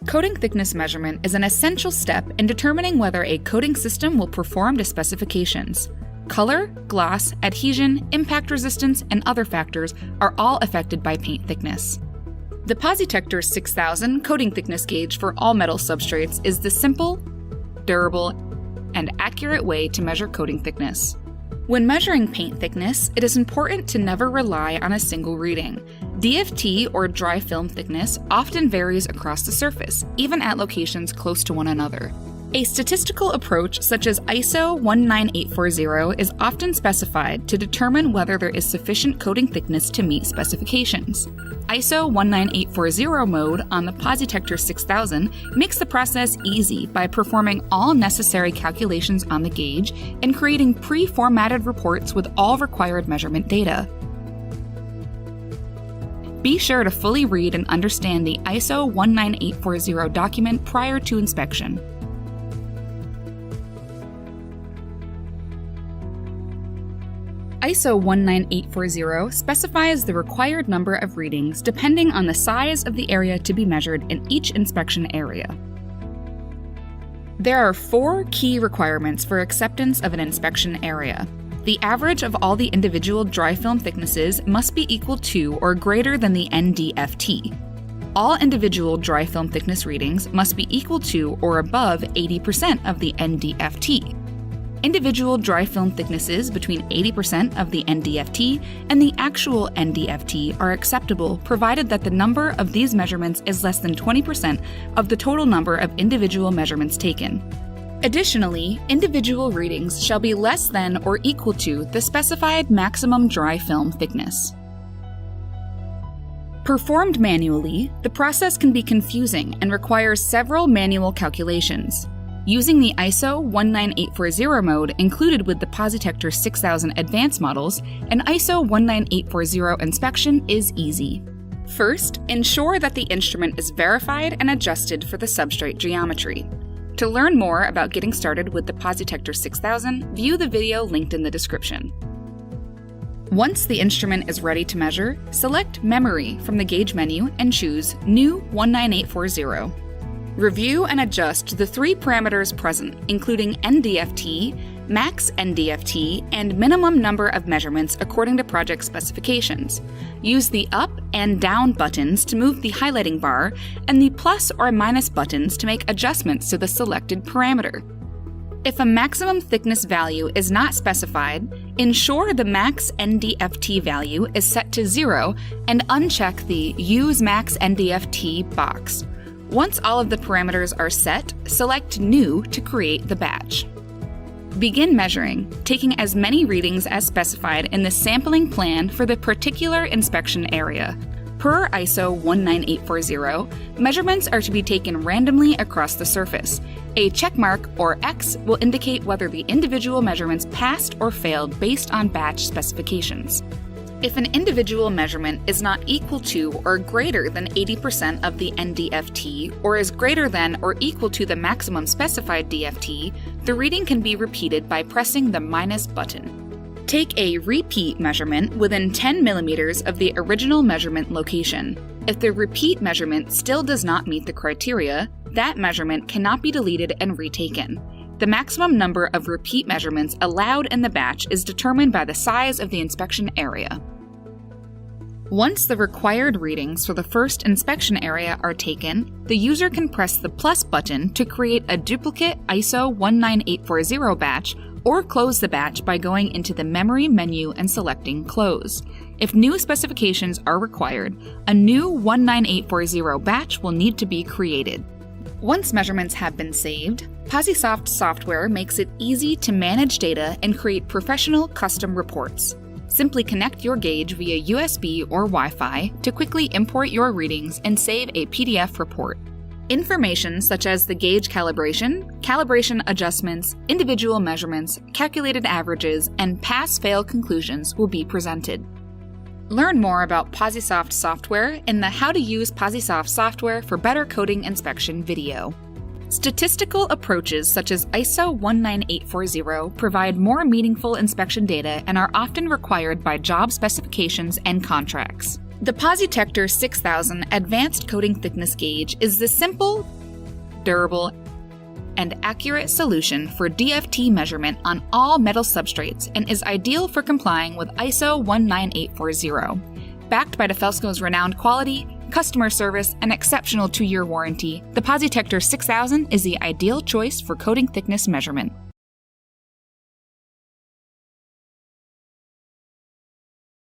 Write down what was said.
Coating thickness measurement is an essential step in determining whether a coating system will perform to specifications. Color, gloss, adhesion, impact resistance, and other factors are all affected by paint thickness. The PosiTector 6000 coating thickness gauge for all metal substrates is the simple, durable, and accurate way to measure coating thickness. When measuring paint thickness, it is important to never rely on a single reading. DFT, or dry film thickness, often varies across the surface, even at locations close to one another. A statistical approach such as ISO 19840 is often specified to determine whether there is sufficient coating thickness to meet specifications. ISO 19840 mode on the PosiTector 6000 makes the process easy by performing all necessary calculations on the gauge and creating pre-formatted reports with all required measurement data. Be sure to fully read and understand the ISO 19840 document prior to inspection. ISO 19840 specifies the required number of readings depending on the size of the area to be measured in each inspection area. There are 4 key requirements for acceptance of an inspection area. The average of all the individual dry film thicknesses must be equal to or greater than the NDFT. All individual dry film thickness readings must be equal to or above 80% of the NDFT. Individual dry film thicknesses between 80% of the NDFT and the actual NDFT are acceptable provided that the number of these measurements is less than 20% of the total number of individual measurements taken. Additionally, individual readings shall be less than or equal to the specified maximum dry film thickness. Performed manually, the process can be confusing and requires several manual calculations. Using the ISO 19840 mode included with the PosiTector 6000 advanced models, an ISO 19840 inspection is easy. First, ensure that the instrument is verified and adjusted for the substrate geometry. To learn more about getting started with the PosiTector 6000, view the video linked in the description. Once the instrument is ready to measure, select Memory from the Gauge menu and choose New 19840. Review and adjust the 3 parameters present, including NDFT, max NDFT, and minimum number of measurements according to project specifications. Use the up and down buttons to move the highlighting bar, and the plus or minus buttons to make adjustments to the selected parameter. If a maximum thickness value is not specified, ensure the max NDFT value is set to 0 and uncheck the Use Max NDFT box. Once all of the parameters are set, select New to create the batch. Begin measuring, taking as many readings as specified in the sampling plan for the particular inspection area. Per ISO 19840, measurements are to be taken randomly across the surface. A checkmark, or X, will indicate whether the individual measurements passed or failed based on batch specifications. If an individual measurement is not equal to or greater than 80% of the NDFT, or is greater than or equal to the maximum specified DFT, the reading can be repeated by pressing the minus button. Take a repeat measurement within 10 millimeters of the original measurement location. If the repeat measurement still does not meet the criteria, that measurement cannot be deleted and retaken. The maximum number of repeat measurements allowed in the batch is determined by the size of the inspection area. Once the required readings for the first inspection area are taken, the user can press the plus button to create a duplicate ISO 19840 batch or close the batch by going into the Memory menu and selecting Close. If new specifications are required, a new 19840 batch will need to be created. Once measurements have been saved, PosiSoft Software makes it easy to manage data and create professional custom reports. Simply connect your gauge via USB or Wi-Fi to quickly import your readings and save a PDF report. Information such as the gauge calibration adjustments, individual measurements, calculated averages, and pass-fail conclusions will be presented. Learn more about PosiSoft Software in the How to Use PosiSoft Software for Better Coating Inspection video. Statistical approaches such as ISO 19840 provide more meaningful inspection data and are often required by job specifications and contracts. The PosiTector 6000 Advanced Coating Thickness Gage is the simple, durable, and accurate solution for DFT measurement on all metal substrates and is ideal for complying with ISO 19840. Backed by DeFelsko's renowned quality, customer service, and exceptional 2-year warranty, the PosiTector 6000 is the ideal choice for coating thickness measurement.